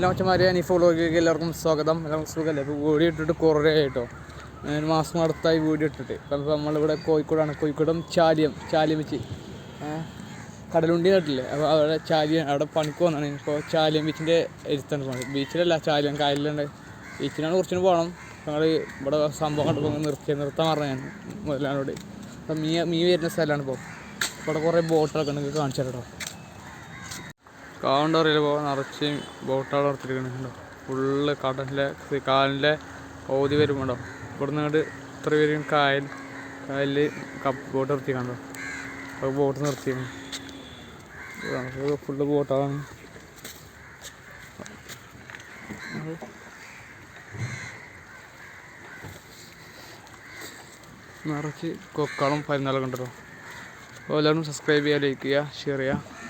എല്ലാ മച്ചന്മാരെ ഈ ഫോളോയ്ക്ക് എല്ലാവർക്കും സ്വാഗതം. എല്ലാവർക്കും സുഖമല്ലേ? ഇപ്പോൾ വീഡിയോ ഇട്ടിട്ട് കുറേ ആയിട്ടോ, ഒരു മാസം അടുത്തായി വീഡിയോ ഇട്ടിട്ട്. അപ്പോൾ നമ്മളിവിടെ കോഴിക്കോടാണ്. കോഴിക്കോടും ചാലിയം വെച്ച് കടലുണ്ടി കേട്ടില്ലേ? അപ്പോൾ അവിടെ ചാലിയം, അവിടെ പണിക്ക് വന്നാണ്. ഇപ്പോൾ ചാലിയം ബീച്ചിൻ്റെ എഴുത്താണ് പോകണം. ബീച്ചിലല്ല, ചാലിയം കായലിലുണ്ട്. ബീച്ചിനാണ് കുറച്ചുകൂടി പോകണം. ഞങ്ങൾ ഇവിടെ സംഭവം കണ്ടപ്പോൾ നിർത്താൻ പറഞ്ഞു ഞാൻ മുതലാളോട്. അപ്പം മീൻ വരുന്ന സ്ഥലമാണ് ഇപ്പോൾ. ഇവിടെ കുറേ ബോട്ടുകളൊക്കെ നിങ്ങൾക്ക് കാണിച്ചു തരാം. കാവുണ്ടറിയില്ല, പോകാൻ നിറച്ച് ബോട്ടുകൾ നിർത്തിയിരിക്കണുണ്ടോ. ഫുള്ള് കാലിൻ്റെ ഓതി വരുമ്പോണ്ടോ. ഇവിടെ നിന്ന് ഇങ്ങോട്ട് ഇത്ര പേരും കായലിൽ ബോട്ട് നിർത്തിക്കണ്ടോ. അപ്പോൾ ബോട്ട് നിർത്തിയാണ്. ഫുള്ള് ബോട്ടാണ്. നിറച്ച് കൊക്കാളും പരുന്നാളൊക്കെ ഉണ്ടല്ലോ. അപ്പോൾ എല്ലാവരും സബ്സ്ക്രൈബ് ചെയ്യുക, ലൈക്ക് ചെയ്യുക, ഷെയർ ചെയ്യുക.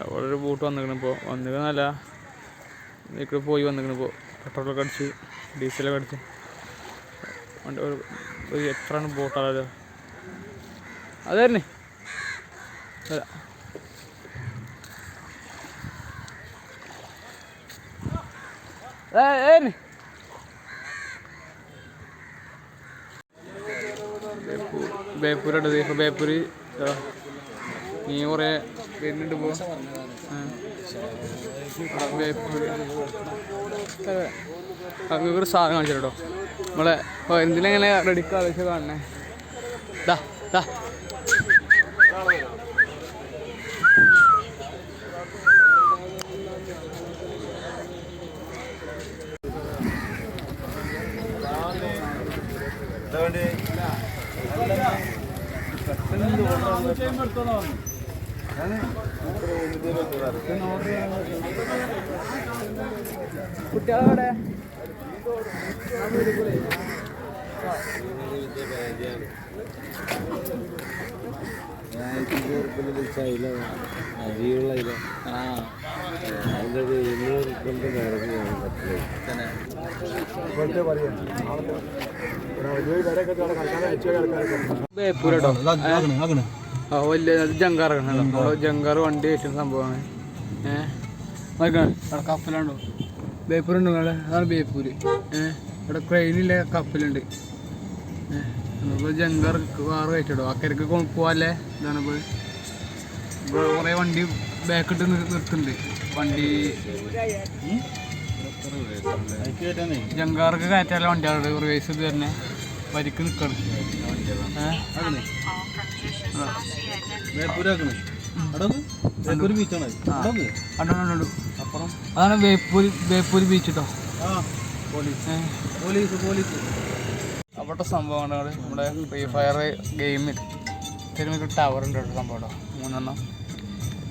അവിടെ ഒരു ബോട്ട് വന്നിരിക്കണിപ്പോൾ. വന്നിരിക്കുന്നല്ല, ഇതിൽ പോയി വന്നിരിക്കണിപ്പോൾ. പെട്രോളൊക്കെ അടിച്ച് ഡീസലൊക്കെ അടിച്ച് ഒരു എത്രയാണ് ബോട്ടാണല്ലോ. അത് തന്നെ ബേപ്പൂരുണ്ട്. ഇപ്പോൾ ബേപ്പൂര് നീ കുറേ വരുന്നുണ്ട്. ഇപ്പോൾ ബേപ്പൂര് അങ്ങനൊക്കെ ഒരു സാധനം കാണിച്ചു കേട്ടോ. നമ്മളെ എന്തിനെങ്ങനെ റെഡിക്ക് ആവശ്യം കാണണേ. ദാ ദാ കുട്ടികളവിടെ ബേപ്പൂരട്ടോ. വലിയ ജങ്കാറൊക്കെ ജങ്കാറ് വണ്ടി കയറ്റുന്ന സംഭവമാണ്. കപ്പലുണ്ടോ? ബേപ്പൂരുണ്ടോ? അതാണ് ബേപ്പൂര്. ഇവിടെ ക്രെയിനില്ല, കപ്പലുണ്ട്. ജങ്കാർ കാറ് കയറ്റിടോ. അക്കരക്ക് പോവാല്ലേ. ഇതാണ് ഇപ്പോൾ ഇവിടെ കുറേ വണ്ടി ബാക്കിട്ട് നിർത്തുന്നുണ്ട്. വണ്ടി ജങ്കാർക്ക് കയറ്റാനുള്ള വണ്ടികളുണ്ട്. ഒരു വയസ്സ് ഇത് തന്നെ വരിക്ക് നിൽക്കണം. അതാണ് ബേപ്പൂര് ബീച്ച് കേട്ടോ. പോലീസ് അവിടെ സംഭവമാണ്. നമ്മുടെ ഫ്രീ ഫയർ ഗെയിമിൽ തിരുമൊക്കെ ടവർ ഉണ്ട് കേട്ടോ. സംഭവം കേട്ടോ 3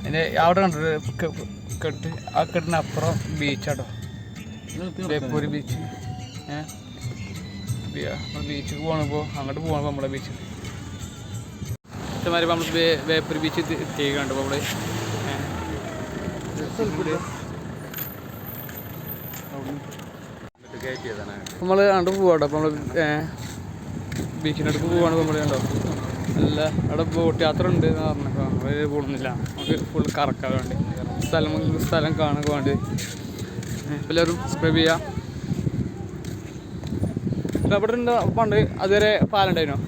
അതിൻ്റെ അവിടെ കണ്ടിട്ട് ആ കെട്ടിനപ്പുറം ബീച്ചാട്ടോ, ബേപ്പൂര് ബീച്ച്. ബീച്ചിൽ പോകണിപ്പോൾ അങ്ങോട്ട് പോകണം. നമ്മളെ ബീച്ചിൽ ഇഷ്ടമാതിരി നമ്മൾ ബേപ്പൂര് ബീച്ച് എത്തിയേക്കുന്നുണ്ട്. ഇപ്പോൾ നമ്മൾ അങ്ങോട്ട് പോവാട്ടോ. അപ്പോൾ നമ്മൾ ബീച്ചിനടുക്ക് പോവാണ്. നമ്മൾ കണ്ടോ നല്ല അവിടെ ബോട്ട് യാത്ര ഉണ്ട് എന്ന് പറഞ്ഞപ്പോൾ നമ്മൾ പോകുന്നില്ല. നമുക്ക് ഫുൾ കറക്കാൻ വേണ്ടി സ്ഥലം കാണാൻ വേണ്ടി എല്ലാവരും സബ്സ്ക്രൈബ് ചെയ്യുക. അവിടെ ഉണ്ട് പണ്ട് അതുവരെ പാലുണ്ടായിരുന്നോ?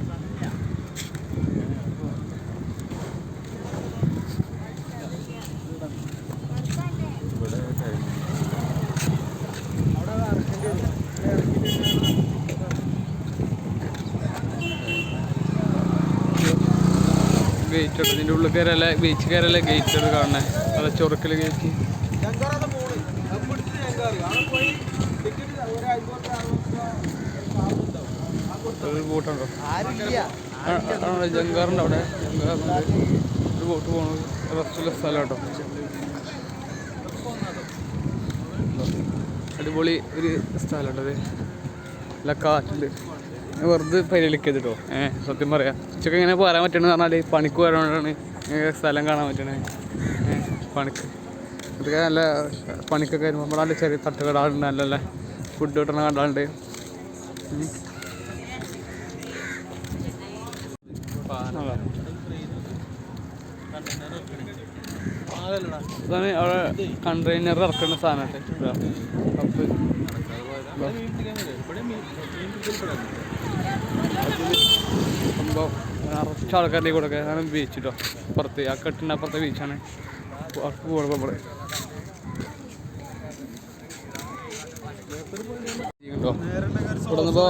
ഗേറ്റ് ഉണ്ട്. ഇതിൻ്റെ ഉള്ളിൽ കയറല്ലേ, ബീച്ച് കയറല്ലേ ഗേറ്റ് അത് കാണണേ. അത് ചൊറുക്കൽ ഗേറ്റ്. ഒരു ബോട്ടുണ്ടോ? ജങ്കാറുണ്ട് അവിടെ. ജങ്കാറുണ്ട്. ഒരു ബോട്ട് പോകണത് റെസ്റ്റുള്ള സ്ഥലം കേട്ടോ. അടിപൊളി ഒരു സ്ഥലം ഉണ്ടത്. നല്ല കാറ്റുണ്ട്. വെറുതെ പരിഗണിക്കരുത് കേട്ടോ. സത്യം പറയാം, ഉച്ചക്ക് ഇങ്ങനെ പോരാൻ പറ്റണമെന്ന് പറഞ്ഞാൽ പണിക്ക് വരാനാണ് സ്ഥലം കാണാൻ പറ്റണേ. പണിക്ക് ഇതൊക്കെ നല്ല പണിക്കൊക്കെ വരുമ്പോൾ നമ്മുടെ നല്ല ചെറിയ തട്ടുകടാളുണ്ട്. നല്ല നല്ല ഫുഡ് കിട്ടണ കടാളുണ്ട്. ഇതാണ് അവിടെ കണ്ടെയ്നർ ഇറക്കുന്ന സാധനമായിട്ട് കപ്പ് സംഭവം നിറച്ച ആൾക്കാരുടെ കൂടെ ഒക്കെ ആണ് ബീച്ച് കേട്ടോ. അപ്പുറത്ത് ആ കെട്ടിൻ്റെ അപ്പുറത്തെ ബീച്ചാണ് പോകുമ്പോൾ ഇവിടെ കേട്ടോ. ഇവിടെ നിന്നിപ്പോൾ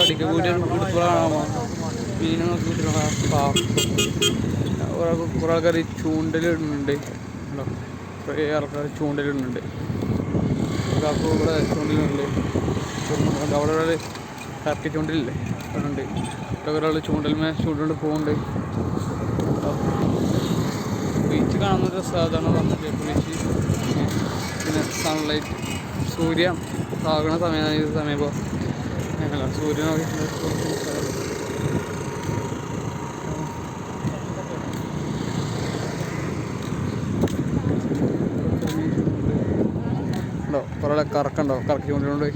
അടിക്കുക മീനെ നോക്കി കുറേ ആൾക്കാർ ചൂണ്ടലിടുന്നുണ്ട് കേട്ടോ. കുറേ ആൾക്കാർ ചൂണ്ടലിടുന്നുണ്ട്. അപ്പോൾ ഇവിടെ ചൂണ്ടലുണ്ട്. അവിടെ ഒരാൾ കറക്റ്റ് ചൂണ്ടലില്ലേ അതുണ്ട്. ഒരാൾ ചൂണ്ടലിന്മേൽ ചൂണ്ടുകൊണ്ട് പോകുന്നുണ്ട്. ബീച്ച് കാണുന്നൊരു സാധാരണ പറഞ്ഞിട്ട് ബീച്ച്. പിന്നെ സൺലൈറ്റ് സൂര്യ ആകണ സമയമാണ് ഈ സമയം. ഇപ്പോൾ അല്ല സൂര്യൻ ഉണ്ടോ കുറേ കറക്കുണ്ടോ. കറക്കി ചൂണ്ടലുണ്ട്.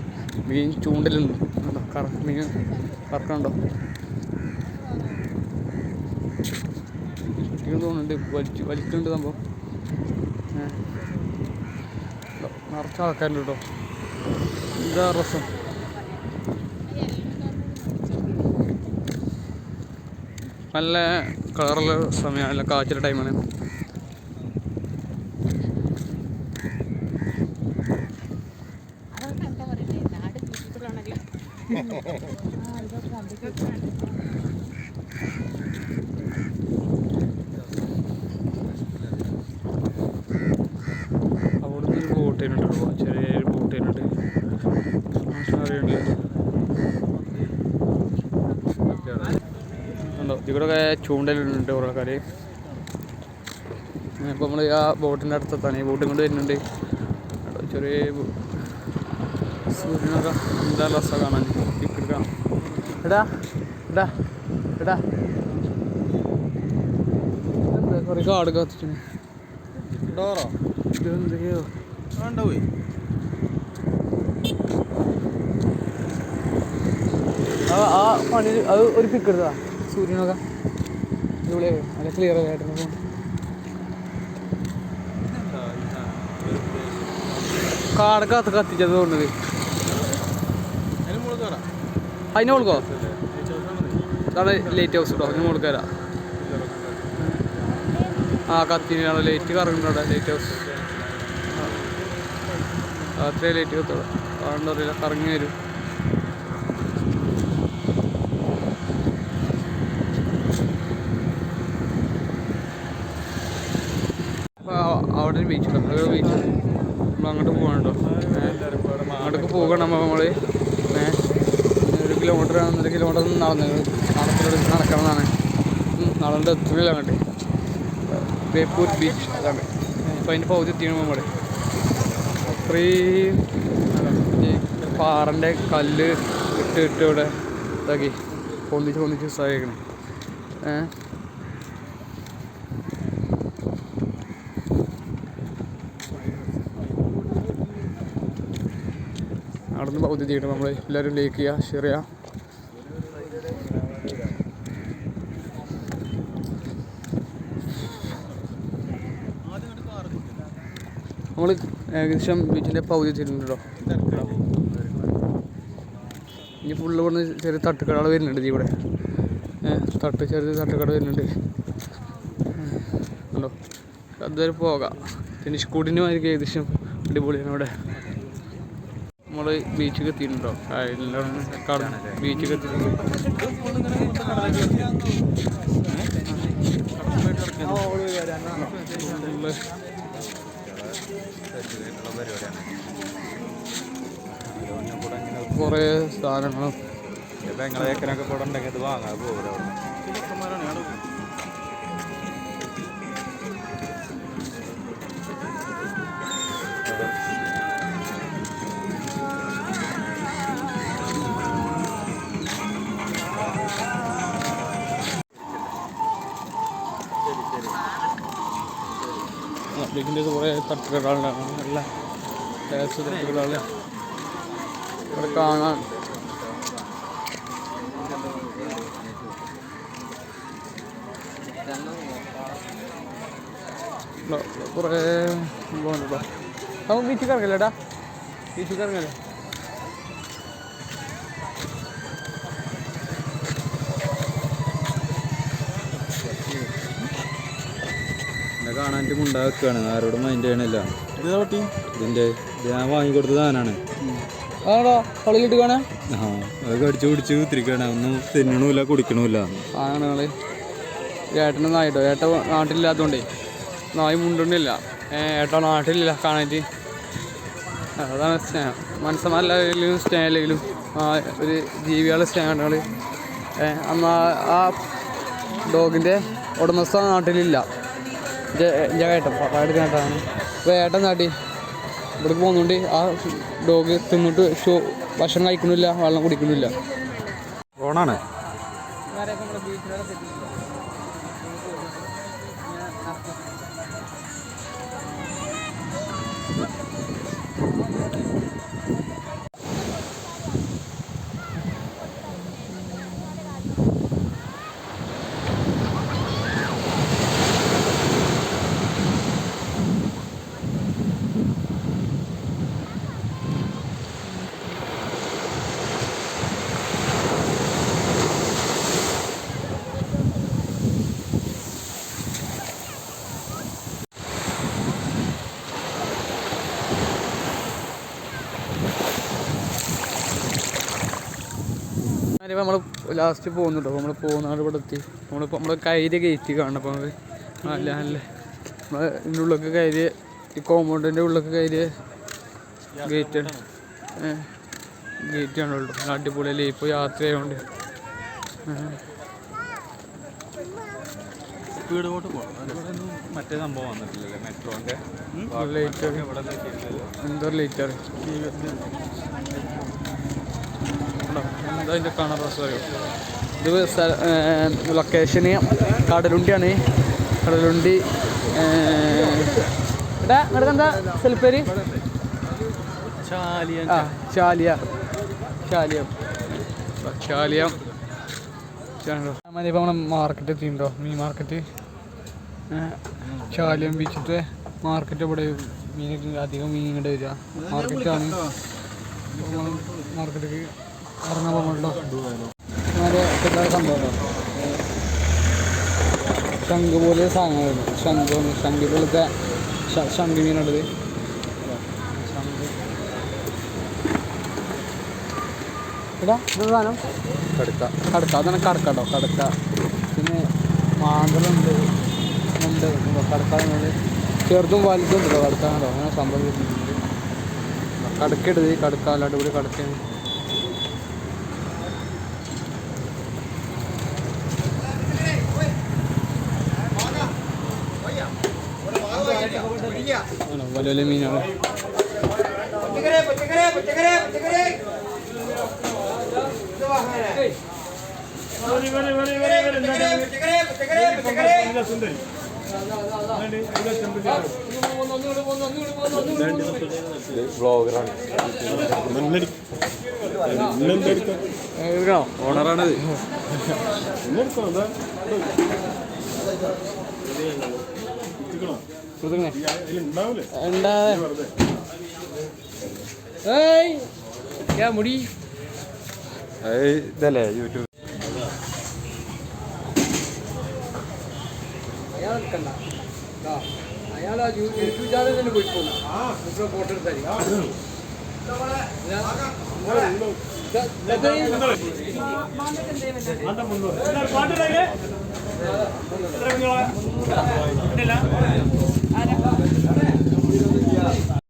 മീൻ ചൂണ്ടലുണ്ട്. മീൻ കറക്കണ്ടോ തോന്നുന്നുണ്ട്. വലിക്കുന്നുണ്ട് സംഭവം. നിറച്ച ആൾക്കാരുണ്ട് കേട്ടോ. എന്താ രസം. നല്ല കളറുള്ള സമയമാണ്. നല്ല കാച്ചിലെ ടൈമാണ്. അവിടുന്ന് ഒരു ബോട്ട് ചെയ്യുന്നുണ്ട്. ചെറിയൊരു ബോട്ട് ചെയ്യുന്നുണ്ട്. ഉണ്ടോ ഇവിടെ ചൂണ്ടലുണ്ട് കുറേ ആൾക്കാർ. ഇപ്പോൾ നമ്മൾ ആ ബോട്ടിൻ്റെ അടുത്തെത്താണ്. ഈ ബോട്ടും കൊണ്ട് വരുന്നുണ്ട്. ചെറിയ സൂര്യനൊക്കെ എന്താ രസം കാണാൻ. എടുക്കാം എടാ എടാ എടാ കുറേ കാട് കത്തിച്ചു എന്തൊക്കെയോ പോയി. ആ പണി അത് ഒരു പിക്ക് എടുത്തതാ. സൂര്യനൊക്കെ ഇവിടെ നല്ല ക്ലിയർ ആയിട്ടാണ് പോകുന്നത്. കാടൊക്കെ കത്തിച്ചത് തോന്നുന്നത്. അതിന് കൊടുക്കോ. അതാണ് ലൈറ്റ് ഹൗസ് കേട്ടോ. അതിന് കൊടുക്കാരാ. ആ കത്തിനാണ് ലൈറ്റ് കറങ്ങുന്നുണ്ട്. ലൈറ്റ് ഹൗസ് അത്രയും ലൈറ്റ് കത്തോളൂ. അതുകൊണ്ട് അറിയില്ല കറങ്ങി വരും. അവിടെ ഒരു ബീച്ചുണ്ട്. നമ്മളൊരു ബീച്ച് നമ്മൾ അങ്ങോട്ട് പോകണുണ്ടോ. അങ്ങോട്ടേക്ക് പോകണം നമ്മൾ. 1 കിലോമീറ്റർ 1.5 കിലോമീറ്റർ നടക്കണമെന്നാണ്. നടന്നിട്ട് എത്തുന്നില്ല അങ്ങോട്ട്. ബേപ്പൂർ ബീച്ച് അതാണ്. ഇപ്പം അതിൻ്റെ പകുതി എത്തിയാണ് നമ്മൾ. അത്രയും പാറൻ്റെ കല്ല് ഇട്ട് ഇവിടെ ഇതാക്കി പൊന്നിച്ച് സഹായിക്കണേ. അവിടെ നിന്ന് പകുതി ചെയ്യണം. നമ്മൾ എല്ലാവരും ലൈക്ക് ചെയ്യുക, ഷെയർ ചെയ്യുക. നമ്മൾ ഏകദേശം ബീച്ചിൻ്റെ പകുതി എത്തിയിട്ടുണ്ടോ. ഇനി ഫുള്ള് ഇവിടുന്ന് ചെറിയ തട്ടുകടകൾ വരുന്നുണ്ട്. ഇവിടെ ചെറിയ തട്ടുകട വരുന്നുണ്ട് ഉണ്ടോ. അതുവരെ പോകാം. ധനുഷ്കോടിൻ്റെ മാതിരി ഏകദേശം അടിപൊളിയാണ് ഇവിടെ. നമ്മൾ ബീച്ചിൽ എത്തിയിട്ടുണ്ടോ. ബീച്ചിൽ എത്തിയിട്ടുണ്ട്. കുറേ സാധനങ്ങളും ഏക്കനൊക്കെ കൂടെ ഉണ്ടെങ്കിൽ അത് വാങ്ങാൻ പോകില്ല. ബീച്ചിൻ്റെ കുറേ തട്ടുകടകളാണ്. നല്ല ടേസ്റ്റ് തട്ടുകടകൾ ഇവിടെ കാണാൻ. കുറേ പോകുന്നുണ്ടോ നമുക്ക് ബീച്ചിൽ ഇറങ്ങല്ലേട്ടാ ബീച്ചിൽ ഇറങ്ങല്ലേ എന്നെ കാണാൻ മുണ്ടാക്കുകയാണ് ആരോടും മൈൻഡ് ചെയ്യണില്ല ഇതിൻ്റെ ഞാൻ വാങ്ങിക്കൊടുത്ത സാധനമാണ് ആണോ കളിയിലിട്ട് കാണാൻ ആ അത് കടിച്ചു പിടിച്ച് കുത്തിരിക്കുകയാണ് ഒന്നും തിന്നണമില്ല കുടിക്കണമില്ല ആണ് കളി ഏട്ടനൊന്നും ആയിട്ടോ ഏട്ട നാട്ടിലില്ലാത്തതുകൊണ്ടേ നായി മുണ്ടൊന്നുമില്ല ഏട്ട നാട്ടിലില്ല കാണാനായിട്ട് അതാണ് സ്നേഹം മനസ്സന്മാരിലും സ്നേഹമില്ലെങ്കിലും ഒരു ജീവികളുടെ സ്നേഹമാണ് അന്ന് ആ ഡോഗിൻ്റെ ഉടമസ്ഥ നാട്ടിലില്ല എൻ്റെ ഏട്ടൻ പപ്പായുടെ ഏട്ടനാണ് അപ്പോൾ ഏട്ടൻ നാട്ടി ഇവിടേക്ക് പോകുന്നുണ്ട് ആ ഡോഗ് തിന്നിട്ട് ഭക്ഷണം കഴിക്കണില്ല വെള്ളം കുടിക്കണില്ല ഫോണാണ് ഞാനിപ്പോൾ നമ്മൾ ലാസ്റ്റ് പോകുന്നുണ്ടോ നമ്മൾ പോകുന്ന ഇവിടെ എത്തി നമ്മളിപ്പോൾ നമ്മൾ കൈര് കയറ്റി കാണണം അപ്പോൾ നമുക്ക് നല്ല നല്ല നമ്മൾ ഇതിൻ്റെ ഉള്ളിലൊക്കെ കയറി ഈ കോമ്പൗണ്ടിൻ്റെ ഉള്ളിലൊക്കെ കയറി ഗേറ്റ് കാണുള്ളൂ നല്ല അടിപൊളിയല്ലേ ഇപ്പോൾ യാത്ര ആയതുകൊണ്ട് വീടോട്ട് പോകണം മറ്റേ സംഭവം വന്നിട്ടില്ലല്ലേ മെട്രോൻ്റെ ലേറ്റ് എന്തോ ലേറ്റ് എന്താ ഇതിൻ്റെ കാണാൻ പ്രശ്നം ഇത് ലൊക്കേഷന് കടലുണ്ടിയാണ് കടലുണ്ടി എടാ ഇവിടെ എന്താ സ്ഥലപ്പേര് ആ ചാലിയം ഇപ്പോൾ നമ്മുടെ മാർക്കറ്റ് എത്തിയിട്ടുണ്ടോ മീൻ മാർക്കറ്റ് ചാലിയം ബീച്ചിട്ട് മാർക്കറ്റ് ഇവിടെ മീൻ അധികം മീൻ ഇങ്ങോട്ട് വരിക മാർക്കറ്റാണ് മാർക്കറ്റിലേക്ക് ഇറങ്ങാൻ പോകുന്നുണ്ടോ നല്ല സംഭവം ശംഖ് പോലെ സാധനമായിരുന്നു ശംഖ് പോലത്തെ ശംഖ് മീനുള്ളത് ഇടാ ഇത് സാധനം കടക്ക അതാണ് കടക്ക കേട്ടോ കടക്ക പിന്നെ മാന്തളുണ്ട് ഉണ്ട് കടക്കാറുണ്ട് ചെറുതും വലുതും ഉണ്ടല്ലോ കടക്കാണല്ലോ അങ്ങനെ സംഭവം കിട്ടുന്നുണ്ട് കടക്കെടുത് കടക്ക അല്ല അടിപൊളി കടക്കാണ് വലിയ വലിയ മീനാണ് ഓണറാണത് മുടി ഇതല്ലേ യൂട്യൂബ് അയാൾ യൂട്യൂബ് ചാനൽ തന്നെ പോയി പോകും ഫോട്ടോ എടുത്തായിരിക്കും